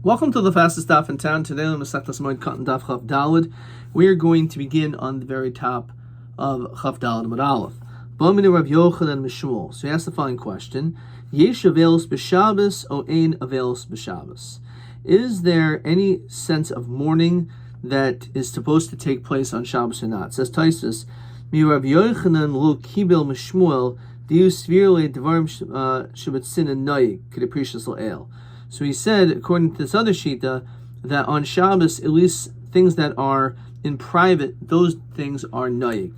Welcome to the fastest daf in town. Today on Masechtas Moed Katan daf Chaf Daled, we are going to begin on the very top of Chaf Daled Amud Aleph. B'aminu Rav Yochanan Mishmuel. So he asked the following question: Yesh avelos b'Shabbos o ein avelos b'Shabbos? Is there any sense of mourning that is supposed to take place on Shabbos or not? It says Taisus, Mi Rav Yochanan lo kibel Mishmuel diu svirle dvarim shebetzin and noyik k'deprishas l'el. So he said, according to this other shita, that on Shabbos, at least things that are in private, those things are noyig.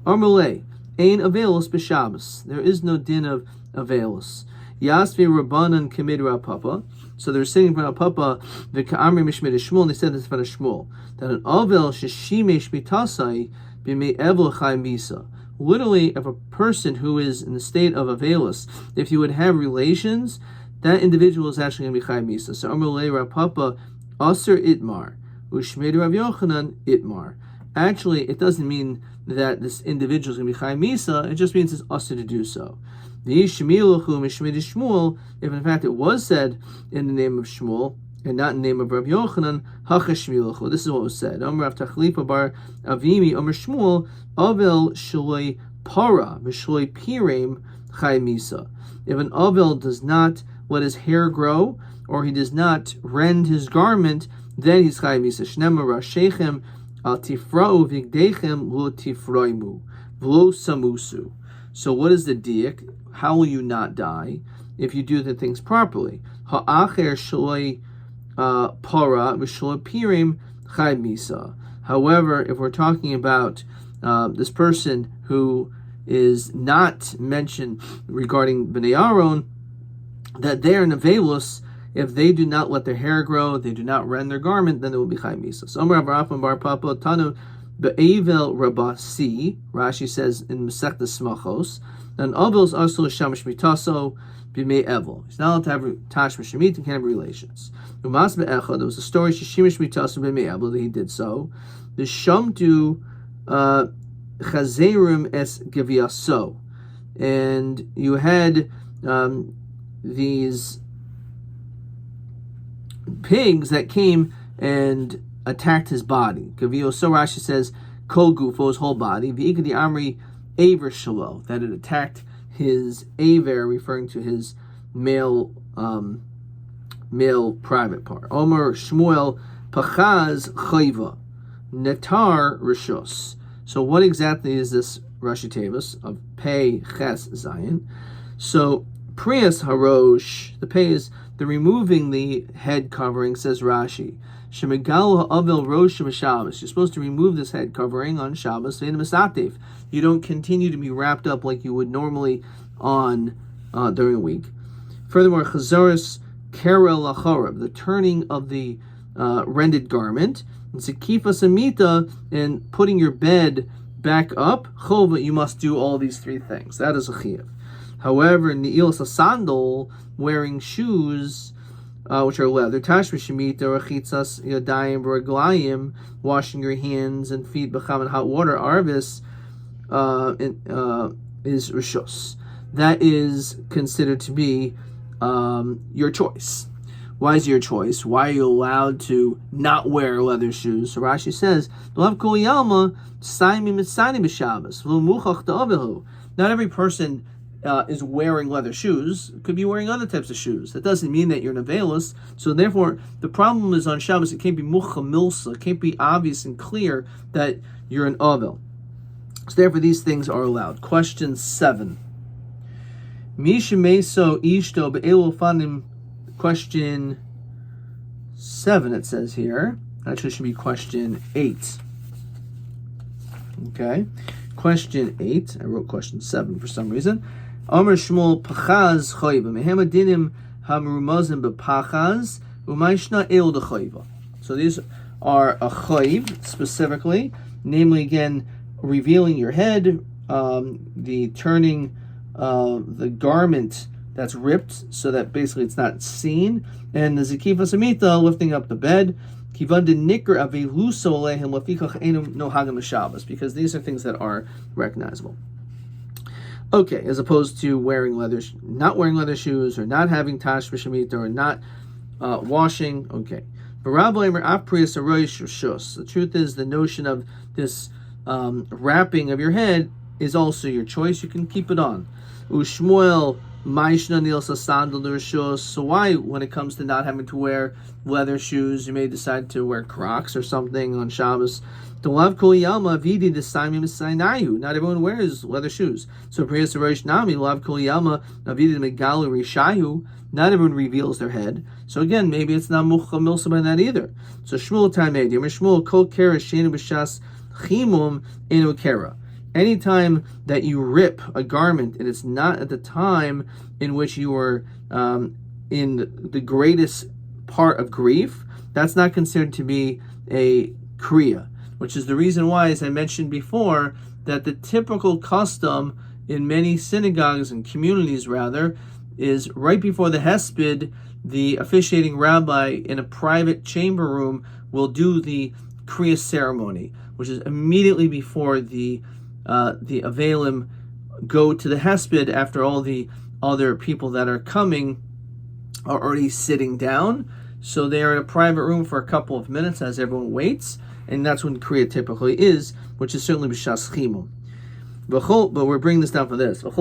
Armulei, ein avelos b'Shabbos. There is no din of avelos. Yasvi Rabbanan Kamid Rapapa. So they're sitting in front of Papa, the Ka'amri Mishmid Shmuel, and they said this in front of Shmuel, that an avel sheshimesh mitasai b'mei evel chai misa. Literally, if a person who is in the state of avelos, if you would have relations, that individual is actually going to be Chai Misa. So Amalei Rav Papa Aser Itmar Ushmei Rav Yochanan Itmar. Actually, it doesn't mean that this individual is going to be Chai Misa. It just means it's Aser to do so. The Shemiluchu Mishmei Shmuel. If in fact it was said in the name of Shmuel and not in the name of Rav Yochanan, Hachash Shemiluchu. This is what was said. Amar Rav Tachlifa Bar Avimi Amar Shmuel Avel Shaloi Para V'Shaloi Pirem Chai Misa. If an Avel does not let his hair grow, or he does not rend his garment, then he's Chai Misa. Shnema Rashechem al tifra'u vigdechem lo tifroimu v'lo samusu. So what is the diak? How will you not die if you do the things properly? Ha'acher shaloi para v'shaloi pirim Chai Misa. However, if we're talking about this person who is not mentioned regarding Bnei Aaron, that they are in Avelos, if they do not let their hair grow, they do not rend their garment, then it will be Chai Misa. So Amar Avraham Bar Papa Tanu Be'evel Rabasi, Rashi says in Masechtas Smachos, then Avels Asul Shamash Mitaso B'mei Evel. He's not allowed to have Tashmish Shemit and can't have relations. Umas Be'echa, there was a story Shishimish Mitaso B'mei Evel that he did so. The Shamtu Chazerim Es Geviaso, and you had these pigs that came and attacked his body. Gavio, so Rashi says, Kol Gufo, his whole body. V'ikadi Amri Aver Shalo, that it attacked his Aver, referring to his male private part. Omer Shmuel Pachaz Chayva Netar Rishos. So what exactly is this Rashi Tevis of Pei Ches Zion? So Priyas Harosh, the pay is the removing the head covering, says Rashi. Shemigal Ha'avel Rosh Shabbos. You're supposed to remove this head covering on Shabbos. You don't continue to be wrapped up like you would normally on during the week. Furthermore, Chazaris Kerel Achorav, the turning of the rended garment, and Sekifa Samita, and putting your bed back up. Chova, you must do all these three things. That is a chiyuv. However, Ni'ilas a sandal, wearing shoes, which are leather, Tashmish Shemita, Rechitzas Yadayim, Reglayim, washing your hands and feet, B'cham and hot water, Arvis, is Rishos. That is considered to be your choice. Why is it your choice? Why are you allowed to not wear leather shoes? So Rashi says, not every person is wearing leather shoes. Could be wearing other types of shoes. That doesn't mean that you're an avelis. So therefore, the problem is on Shabbos, it can't be mucha milsa. It can't be obvious and clear that you're an avel. So therefore, these things are allowed. Question 7. Mishemeso ishto be'elu fanim. Question 7, it says here. Actually, it should be question 8. Okay. Question 8. I wrote question 7 for some reason. Amar Shmuel Pachaz Chayva. Mehem Adinim Hamrumazim B'Pachaz Umayshna El De Chayva. So these are a chayv specifically, namely again revealing your head, the turning the garment that's ripped so that basically it's not seen, and the Zekifa Samita, lifting up the bed. Because these are things that are recognizable. Okay, as opposed to not wearing leather shoes, or not having tash v'shemita, or not washing. Okay. The truth is, the notion of this wrapping of your head is also your choice. You can keep it on. Ushmuel Maishna Nilsa Sandal Rishos. So why, when it comes to not having to wear leather shoes, you may decide to wear Crocs or something on Shabbos? Not everyone wears leather shoes. So not everyone reveals their head. So again, maybe it's not milsa by that either. So Shmuel Tamed, Shmuel Kol Kera Shenu B'Shas Chimum Enu Kera. Anytime that you rip a garment and it's not at the time in which you are in the greatest part of grief, that's not considered to be a kriya, which is the reason why, as I mentioned before, that the typical custom in many synagogues and communities, rather, is right before the hesped, the officiating rabbi in a private chamber room will do the kriya ceremony, which is immediately before the Avelim go to the hesped after all the other people that are coming are already sitting down. So they are in a private room for a couple of minutes as everyone waits, and that's when kriya typically is, which is certainly b'shas chimum. But we're bringing this down for this. But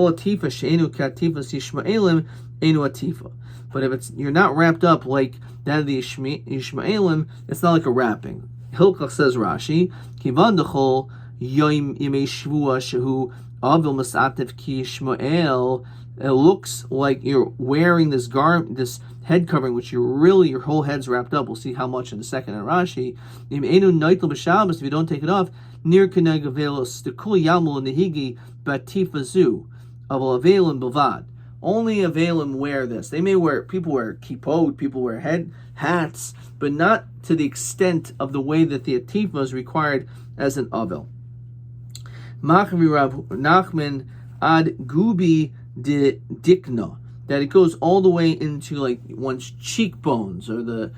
if you're not wrapped up like that of the Ishmaelim, it's not like a wrapping. Hilchach says Rashi, Kivan dechol Yoim Yemei Shvua Shehu Avil Masatev Ki Ishmael. It looks like you're wearing this this head covering, which your whole head's wrapped up. We'll see how much in a second in Rashi. If you don't take it off, near Keneg Avelos, the Kul Yamul Nehigi Batifazu of Avelim Bavad. Only Avelim wear this. People wear kippot, people wear hats, but not to the extent of the way that the atifa is required as an Avel. Machmi Rav Nachman ad Gubi de Dikna, that it goes all the way into like one's cheekbones or the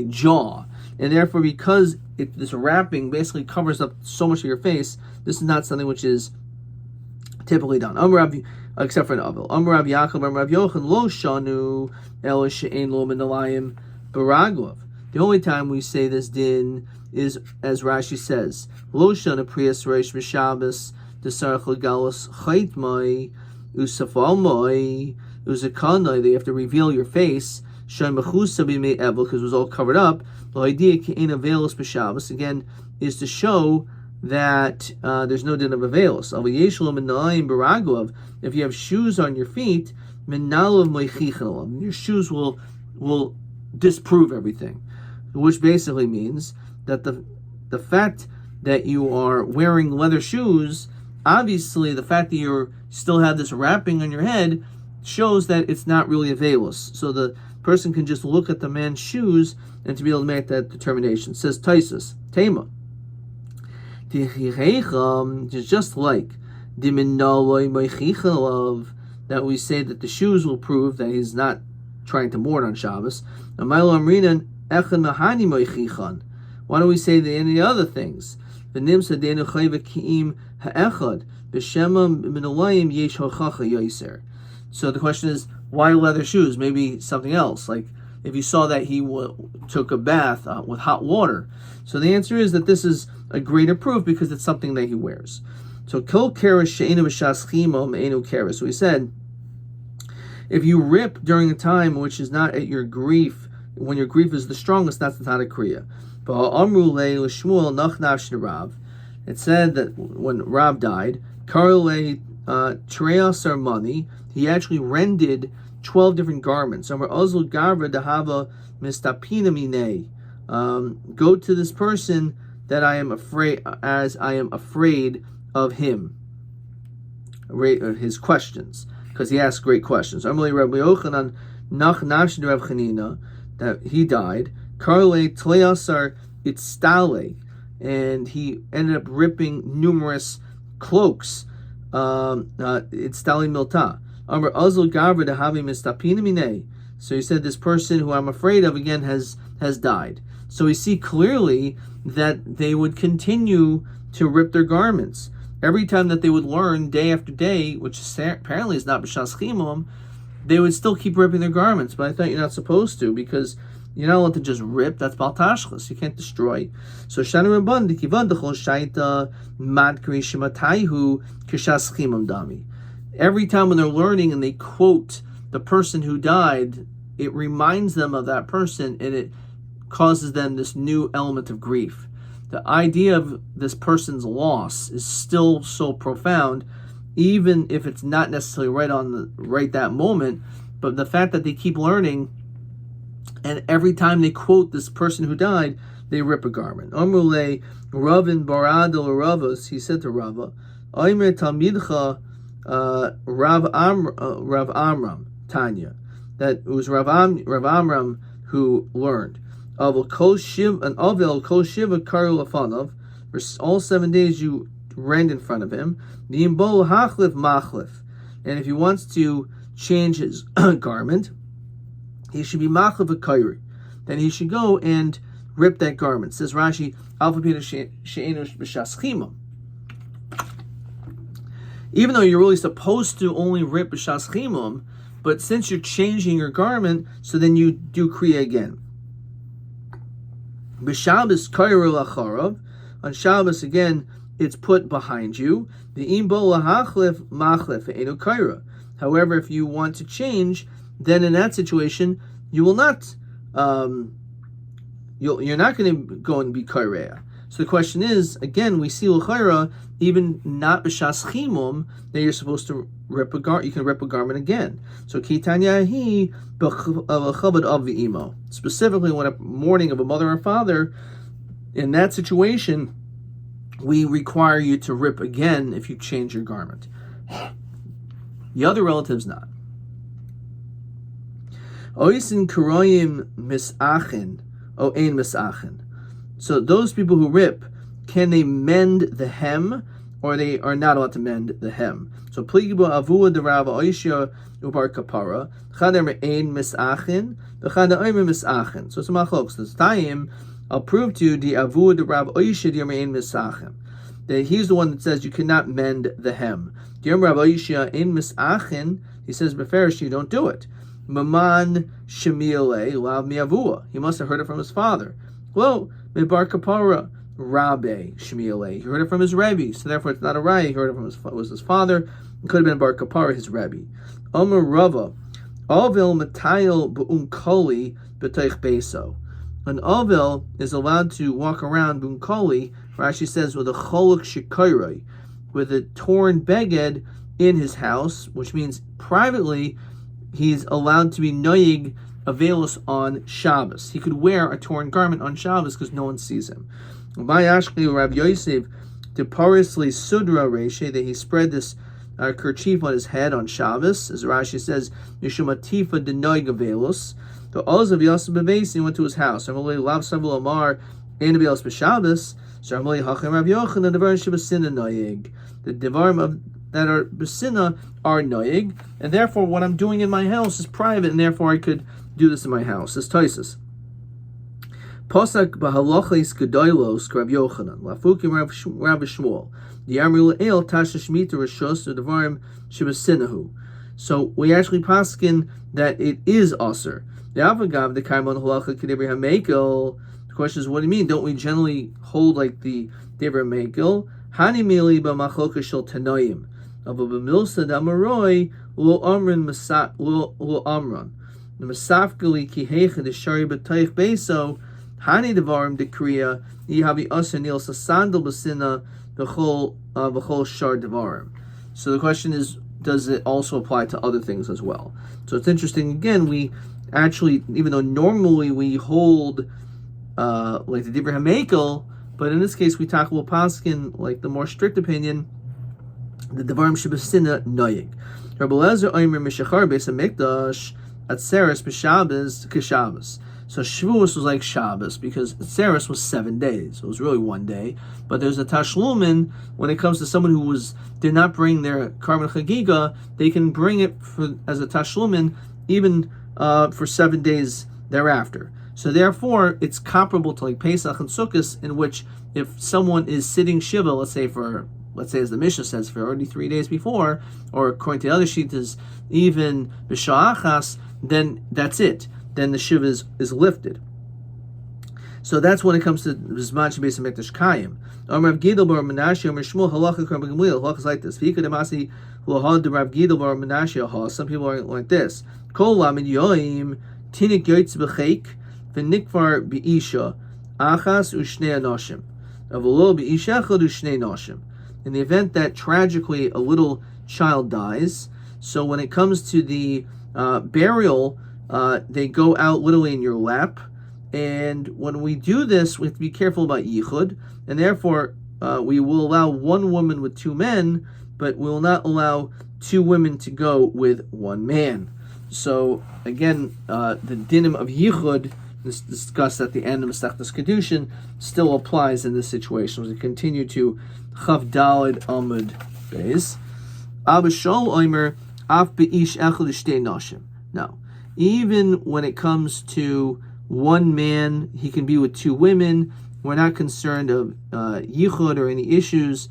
jaw, and therefore because this wrapping basically covers up so much of your face, this is not something which is typically done. Except for an Avel. Rav Yaakov, Rav Yochanan lo shanu el she'ein lo minalayim baraglav. The only time we say this din is, as Rashi says, lo shanu priyas reish b'Shabbos desarach legalos chaytmai usafalmai uzakanai. They have to reveal your face. Shan mechusa b'mei evel, because it was all covered up. The idea ke'ein avelos b'Shabbos, again, is to show that there's no din of avelos. If you have shoes on your feet, your shoes will disprove everything, which basically means that the fact that you are wearing leather shoes, obviously the fact that you still have this wrapping on your head shows that it's not really avelos. So the person can just look at the man's shoes and to be able to make that determination. It says Taisus, Tema. It's just like that we say that the shoes will prove that he's not trying to mourn on Shabbos. Why don't we say any other things? So the question is, why leather shoes? Maybe something else, like if you saw that he took a bath with hot water. So the answer is that this is a greater proof because it's something that he wears. So kol keres she'enu b'shas chimum enu keres. So he said, if you rip during a time which is not at your grief, when your grief is the strongest, that's not a kriya. It said that when Rav died, Karle Treasar money, he actually rented 12 different garments. Go to this person that I am afraid, as I am afraid of him. His questions, because he asked great questions. Rabbi Yochanan that he died. Karle Tleasar Itstale, and he ended up ripping numerous cloaks. Itstale Milta. So he said, this person who I'm afraid of again has died. So we see clearly that they would continue to rip their garments. Every time that they would learn day after day, which apparently is not b'shas chimum, they would still keep ripping their garments. But I thought you're not supposed to, because you're not allowed to just rip. That's bal tashchus. You can't destroy. So Shana Rabban Dikivan Dechol Shaita Madkri Shemataihu Kishas Chimam Dami. Every time when they're learning and they quote the person who died, it reminds them of that person, and it causes them this new element of grief. The idea of this person's loss is still so profound, even if it's not necessarily right that moment. But the fact that they keep learning, and every time they quote this person who died, they rip a garment. Amrule Ravin Baradel Ravas, he said to Rava, Oimer Talmidcha Rav Amram Tanya, that it was Rav Amram who learned. Avel Kol Shiva Karu Lafanov, for all 7 days you ran in front of him. Nimbol Hachlif Machlif, and if he wants to change his garment, he should be Machlif a Kairi. Then he should go and rip that garment. Says Rashi, Alpha Pita She'enush B'Shas Chimam. Even though you're really supposed to only rip B'Shas Chimam, but since you're changing your garment, so then you do Kriya again. B'Shabbos Kairo Lacharav. On Shabbos again, it's put behind you. The Imbo Lahachlif Machlif Eno Kaira. However, if you want to change, then in that situation, you will not. You're not going to go and be Kaireya. So the question is, again, we see l'chayra, even not b'shas chimum, that you're supposed to rip a garment. You can rip a garment again. So kitanya hi b'chabad of v'imo. Specifically, when a mourning of a mother or father, in that situation, we require you to rip again if you change your garment. The other relatives not. Oisin karoyim misachin o ein misachin. So those people who rip, can they mend the hem, or they are not allowed to mend the hem? So pligibu avua de Rav Oishia ubar kapara chader ein misachin v'chader oimer misachin. So it's a machlokes. This time I'll prove to you the avua de Rav Oishia the ein misachin, that he's the one that says you cannot mend the hem. The Rav Oishia ein misachin, he says beferish, you don't do it. Maman shemiale lav miavua. He must have heard it from his father. Well, Bar Kapara, Rabbi Shmiele. He heard it from his Rabbi, so therefore it's not a Rai. He heard it from his father. It could have been Bar Kapara, his Rabbi. Omer Rava, Avil Matayil B'unkoli B'teich Beso. An Avil is allowed to walk around B'unkoli, Rashi says, with a Cholok Shikoiroi, with a torn beged in his house, which means privately he's allowed to be noyig Avelos on Shabbos. He could wear a torn garment on Shabbos because no one sees him. Bayashli Rabbi Yosef de Parisli Sudra Reshe, that he spread this kerchief on his head on Shabbos, as Rashi says, Yishumatifa de Noig Avelos. The Oz of Yosef Bevesi went to his house. Amalei Lav Savul Amar and Avelos B'Shabbos. So Amalei Hachem Rabbi Yochanan the Devarim Shebasina Noig. The Devarim that are Basina are Noig, and therefore what I'm doing in my house is private, and therefore I could do this in my house. It's Taisus. Posak b'halachis gedolos Rabbi Yochanan lafukim Rabbi Shmuel di'amru le'el tasha shmita rishos u'devarim shebasinahu. So we actually paskin that it is aser. The avagav the kaimon halacha kedibri hamekel. The question is, what do you mean? Don't we generally hold like the dibri hamekel? Hani mili b'machloka shel tanoim. Ava b'milsa damaroi lo amran lo amran. The Masafgali Kihecha the Shari B'Taich Beso Hani Devarim Dekriya Yihavi Asa Nil Sasandal Basina V'chol Shar Devarim. So the question is, does it also apply to other things as well? So it's interesting. Again, we actually, even though normally we hold like the Dibra Hamekel, but in this case we talk about Paskin, like the more strict opinion, the Devarim Shebasina Noyig. Rabbi Lezer Omer Mishachar Beis HaMikdash Atzeres b'Shabbos k'Shabbos. So Shavuos was like Shabbos because Atzeres was 7 days. So it was really 1 day. But there's a Tashlumin when it comes to someone who did not bring their Karban Chagiga, they can bring it as a Tashlumin even for 7 days thereafter. So therefore, it's comparable to like Pesach and Sukkot, in which if someone is sitting Shiva, let's say for let's say as the Mishnah says, for already 3 days before, or according to the other shitas, even b'sha'achas, then that's it. Then the shiva is lifted. So that's when it comes to Zman Shebeis HaMikdash Kayim. Rav Gidel bar Menashe, Omer Shmuel, halacha k'ram b'gamliel. Halacha is like this. V'ikad emasi l'had de Rav Gidel bar Menashe ha. Some people are like this. Kol lamed yoim tinik yoytz b'cheik v'nikvar b'isha achas u'shnei anoshim. Avolo b'isha echad u'shnei anoshim. In the event that tragically a little child dies, so when it comes to the burial, they go out literally in your lap. And when we do this, we have to be careful about yichud, and therefore we will allow one woman with two men, but we will not allow two women to go with one man. So again, the dinim of yichud, discussed at the end of Masechtas Kedushin, still applies in this situation. As we continue to Chav Daled Amud Beis. Abba Shol Omer Af Beish Echad Shtei Nashim. Now, even when it comes to one man, he can be with two women. We're not concerned of yichud or any issues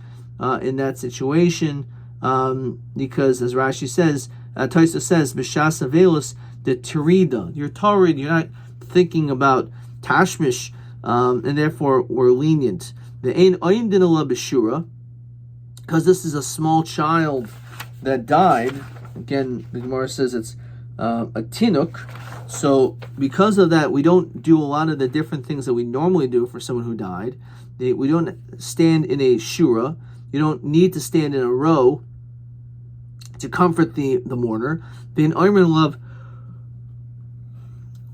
in that situation, because as Rashi says, Taisa says, B'shas Avelis, the Terida, you're Tarid, you're not thinking about Tashmish, and therefore we're lenient. The Ein Oyin Dinala B'shura, because this is a small child that died. Again, the Gemara says it's a tinuk. So because of that, we don't do a lot of the different things that we normally do for someone who died. We don't stand in a shura. You don't need to stand in a row to comfort the mourner. Bein omer love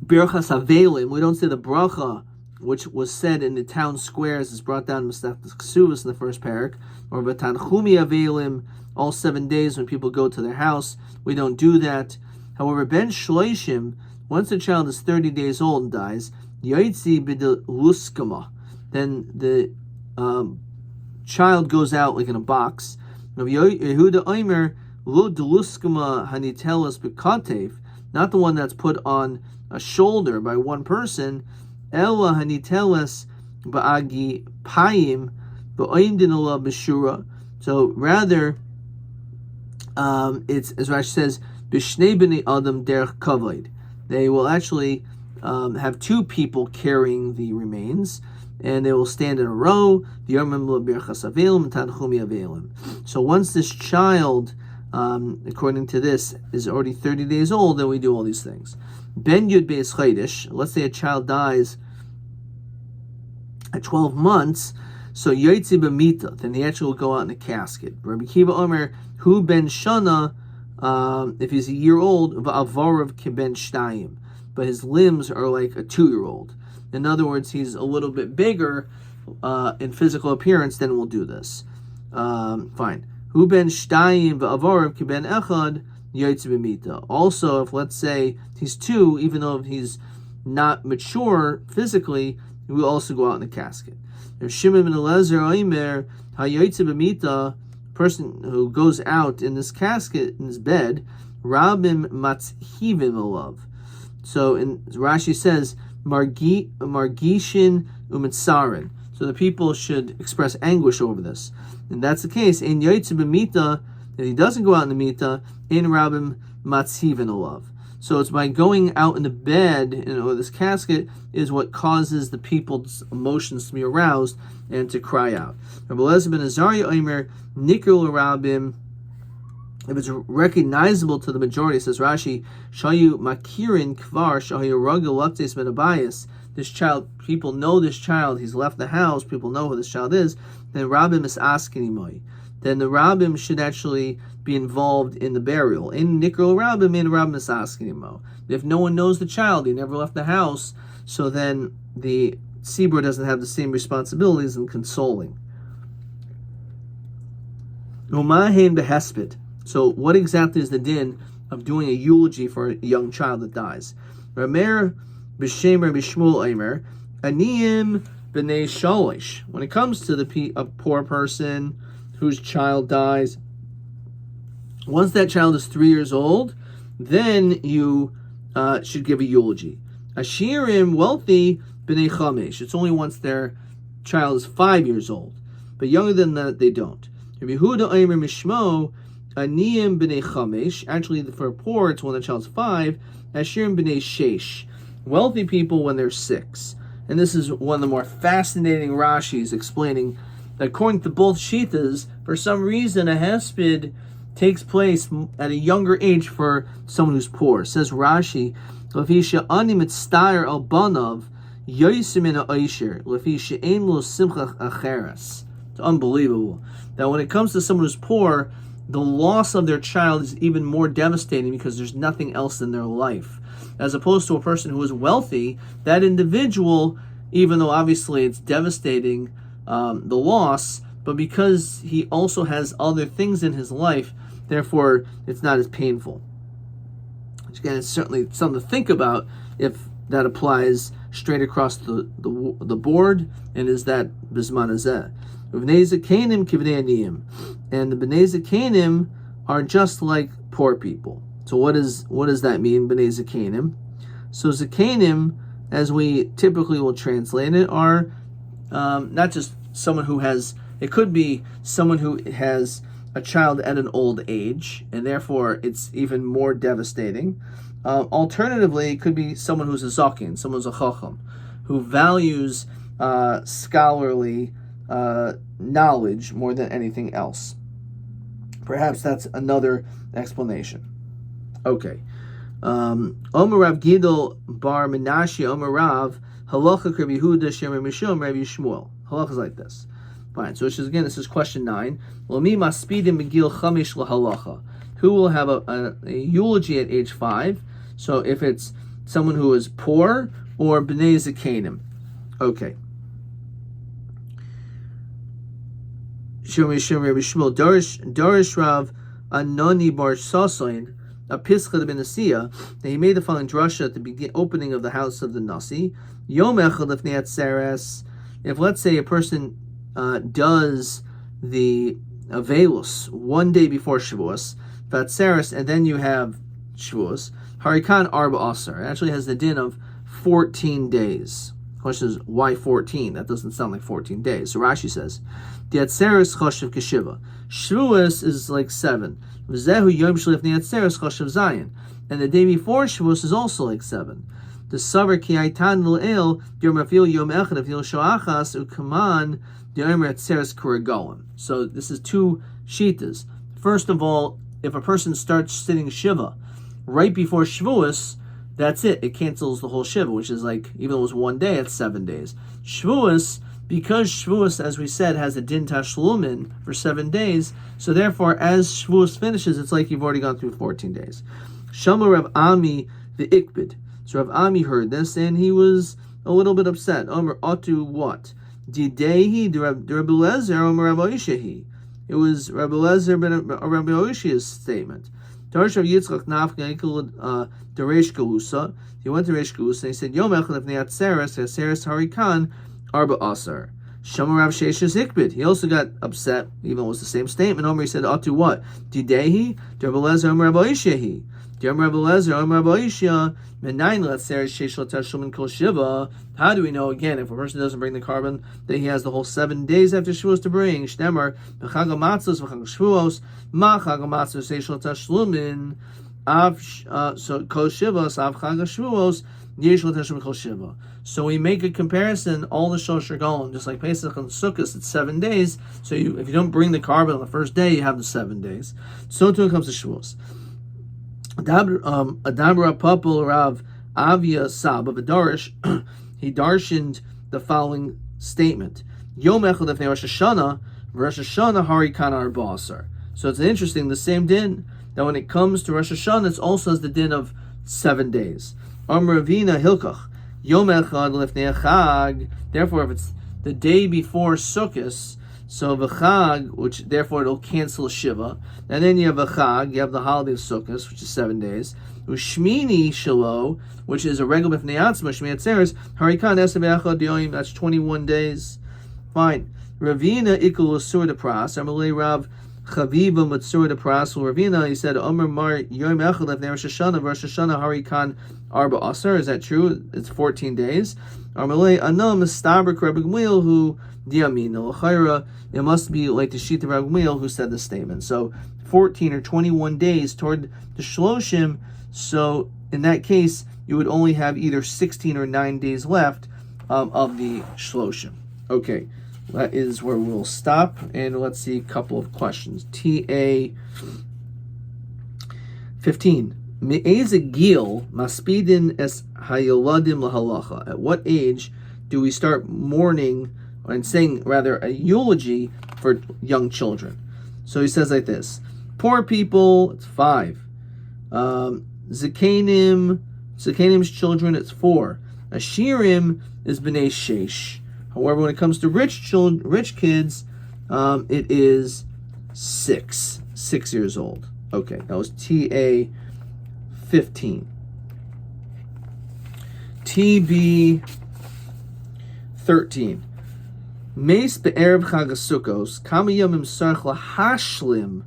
birchas avelim. We don't say the bracha which was said in the town squares, is brought down in Masechtas Kesuvos in the first parak, or v'tanchumi avelim, all 7 days when people go to their house. We don't do that. However, ben shloishim, once the child is 30 days old and dies, yaitzi b'deluskama, then the child goes out like in a box. Yehuda Omer lo deluskama hanitelas b'katev, not the one that's put on a shoulder by one person. Ella hanitelas ba'agi payim ba'oimdinala b'shura. So rather, it's as Rashi says, b'shnei b'nei adam derech kavod. They will actually have two people carrying the remains, and they will stand in a row. So once this child, according to this, is already 30 days old, then we do all these things. Ben Yud Beis Chodesh, let's say a child dies at 12 months, so Yoitzi B'mita, then he actually will go out in a casket. Rabbi Kiva Omer, Hu Ben Shana, if he's a year old, V'avarav Keben Shtayim, but his limbs are like a 2-year-old. In other words, he's a little bit bigger in physical appearance, then we'll do this. Fine. Hu Ben Shtayim V'avarav Keben Echad, Yoitzi B'mita. Also, if let's say he's 2, even though he's not mature physically, he will also go out in a casket. If Shimon ben Eliezer Omer HaYoitzi B'mita, person who goes out in this casket, in his bed, Rabim Matzhivim Olav. So in Rashi says, Margishin Umitsarin. So the people should express anguish over this. And that's the case. In Yoitzi B'mita, if he doesn't go out in the mita, in Rabim Matzhivim Olav. So it's by going out in the bed, this casket is what causes the people's emotions to be aroused and to cry out. Rabbi Eliezer ben Azariah Omer Nikul Rabim. If it's recognizable to the majority, says Rashi, Shayu Makirin Kvar Shayu Ragil Lattes Ben Abayis. This child, people know this child. He's left the house. People know who this child is. Then Rabim is asking him. Then the Rabbim should actually be involved in the burial. In Nikol Rabbim, in Rabbim is asking him. If no one knows the child, he never left the house, so then the Tzibur doesn't have the same responsibilities in consoling. Umahen behesped. So what exactly is the din of doing a eulogy for a young child that dies? Ramer b'shem Rabbi Shmuel Eimer aniyim b'nei shalish. When it comes to a poor person whose child dies, once that child is 3 years old, then you should give a eulogy. Ashirim, wealthy, b'nei chamesh. It's only once their child is 5 years old, but younger than that, they don't. Rabbi Yehuda Omer Mishmo Aniyim b'nei chamesh. Actually, for poor, it's when the child's 5. Ashirim b'nei sheish. Wealthy people when they're 6. And this is one of the more fascinating Rashis explaining that according to both Shitas, for some reason a hesped takes place at a younger age for someone who's poor. Says Rashi, Lefisha ani mitztayer al banav yoysim in ha'oisher lefisha ein lo simcha acheres. It's unbelievable that when it comes to someone who's poor, the loss of their child is even more devastating because there's nothing else in their life. As opposed to a person who is wealthy, that individual, even though obviously it's devastating, the loss, but because he also has other things in his life, therefore it's not as painful. Which again, it's certainly something to think about if that applies straight across the board, and is that bisman hazeh. B'nei zekanim kivnei aniyim, and the b'nei zekanim are just like poor people. So what does that mean, b'nei zekanim? So zekanim, as we typically will translate it, are not just someone who has. It could be someone who has a child at an old age, and therefore it's even more devastating. Alternatively, it could be someone who's a zaken, someone who's a chacham, who values scholarly knowledge more than anything else. Perhaps that's another explanation. Okay. Omer Rav Gidol bar Menashe Omer Rav Halacha Rabbi Yehuda Shemer Mishum Rabbi Shmuel. Halacha is like this. Fine. So this is question 9. Lomi maspidim begil chamish lahalacha. Who will have a eulogy at age 5? So if it's someone who is poor or b'nei zekanim. Okay. Shemei Rabbi Shmuel Darish Rav Anoni bar Sasoin a Pischa ben Nasiya, that he made the following drasha at the opening of the house of the Nasi. Yom echad lefnei atzeres. If let's say a person does the Avelus one day before Shavuos, Vatzeres, and then you have Shavuos, Harikan Arba Asar. It actually has the din of 14 days. The question is, why 14? That doesn't sound like 14 days. So Rashi says, the Atzeres Choshev Keshiva. Shavuos is like 7. V'zehu Yom Shlifnei Atzeres Choshev Zayin. And the day before Shavuos is also like 7. The Savar Ki Aitan L'el Yom Rafil Yom Echad Afil Shoachas Ukaman Yom Atzeres Kurigolim. So this is 2 shitas. First of all, if a person starts sitting Shiva right before Shavuos, that's it. It cancels the whole Shiva, which is like, even though it was 1 day, it's 7 days. Shavuos, because Shavuos, as we said, has a din tashlumin for 7 days, so therefore, as Shavuos finishes, it's like you've already gone through 14 days. Shama Rav Ami the Ikbid. So Rav Ami heard this, and he was a little bit upset. Omer Otu what? Didehi the Rabbi Lezer Omer Rabbi Ishahi. It was Rabbi Lezer ben Rabbi Ishahi's statement. Tarshav Yitzchak Nafka Deresh Galusa. He went to Resh Galusa and he said, Yom Echad Lefnei Atzeres Harikan Arba Asar. Shama Rav Sheshes Ikbid. He also got upset, even though it was the same statement. Omer, he said, Atu what? Didehi Rabbi Lezer Omer Rabbi Ishahi. How do we know, again, if a person doesn't bring the carbon, that he has the whole 7 days after Shavuos to bring? So we make a comparison, all the shosh are going, just like Pesach and Sukkot, it's 7 days. So if you don't bring the carbon on the first day, you have the 7 days. So too it comes to Shavuos. Adabra Papul Rav Avia Sab of a Darish, he darshaned the following statement: Yom Echad Lefnei Rosh Hashanah, Harikan Arba Asar. So it's interesting, the same din, that when it comes to Rosh Hashanah, it also has the din of 7 days. Ravina Hilkach, Yom Echad Lefnei Chag. Therefore, if it's the day before Sukkot, so v'chag, which therefore it'll cancel Shiva, and then you have v'chag, you have the holiday of Sukkot, which is 7 days. Ushmini shalo, which is a regular b'fnei atzma, shmei atzeres, harikan esav echad yoyim, that's 21 days. Fine. Ravina ikul asur de pras, amalei Rav Chaviva Matsur de Prasul Ravina. He said, Omer Mar Yom Echad Lefnei Rosh Hashanah, Rosh Hashanah Harikan Arba Asar. Is that true? It's 14 days. Armalei Anam Mistabrik Rabbi Gamliel who Diamino L'Chayra. It must be like the Shita Rabbi Gamliel who said the statement. So 14 or 21 days toward the Shloshim. So in that case, you would only have either 16 or 9 days left of the Shloshim. Okay, that is where we'll stop. And let's see a couple of questions. TA 15. Me'ezegil maspidin es hayoladim lahalacha. At what age do we start mourning and saying rather a eulogy for young children? So he says like this: poor people, it's 5. Zakenim's children, it's 4. Ashirim is b'nei sheish. However, when it comes to rich kids, it is 6 years old. Okay, that was TA 15. TB 13. Meis be'erev chag HaSukkos, kama yomim sarch lahashlim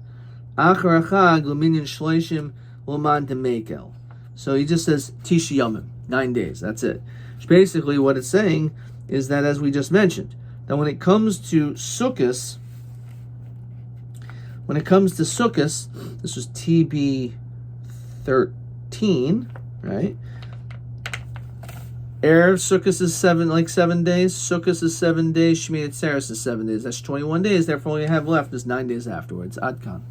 achar chag l'minyan shloishim l'man demekel. So he just says Tisha Yomim, 9 days. That's it. Basically, what it's saying is that, as we just mentioned, that when it comes to Sukkos, this was TB 13, right? Erev Sukkos is 7 days. Sukkos is 7 days. Shemitah Tzeres is 7 days. That's 21 days. Therefore, all you have left is 9 days afterwards. Adkan.